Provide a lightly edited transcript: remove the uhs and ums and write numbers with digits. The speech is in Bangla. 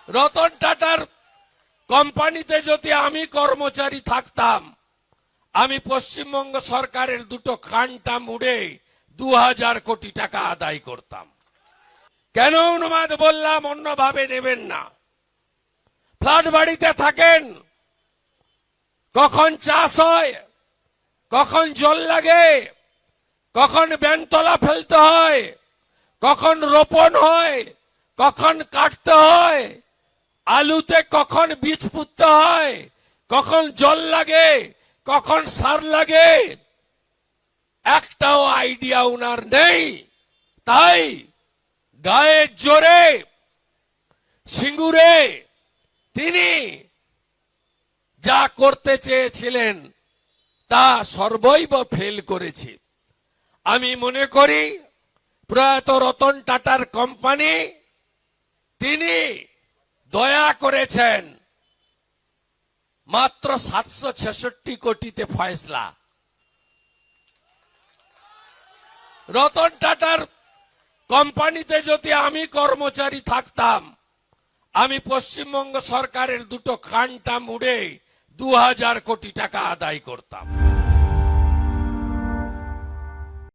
রতন টাটার কোম্পানিতে যদি আমি কর্মচারী থাকতাম, আমি পশ্চিমবঙ্গ সরকারের দুটো খানটা মুড়ে 2000 কোটি টাকা আদায় করতাম। কেন অনুবাদ বললাম, অন্যভাবে নেবেন না। ফ্ল্যাট বাড়িতে থাকেন, কখন চাষ হয়, কখন জল লাগে, কখন বেনতলা ফেলতে হয়, কখন রোপণ হয়, কখন কাটতে হয়, আলুতে কখন বীজ পুঁততে হয়, কখন জল লাগে, কখন সার লাগে, একটাও আইডিয়া উনার নেই। তাই গায়ের জোরে সিঙ্গুরে তিনি যা করতে চেয়েছিলেন তা সর্বৈব ফেল করেছে। আমি মনে করি প্রয়াত রতন টাটার কোম্পানি তিনি দয়া করেছেন মাত্র 766 কোটিতে ফয়সলা। রতন টাটার কোম্পানিতে যদি আমি কর্মচারী থাকতাম, আমি পশ্চিমবঙ্গ সরকারের দুটো খানটা মুড়ে 2000 কোটি টাকা আদায় করতাম।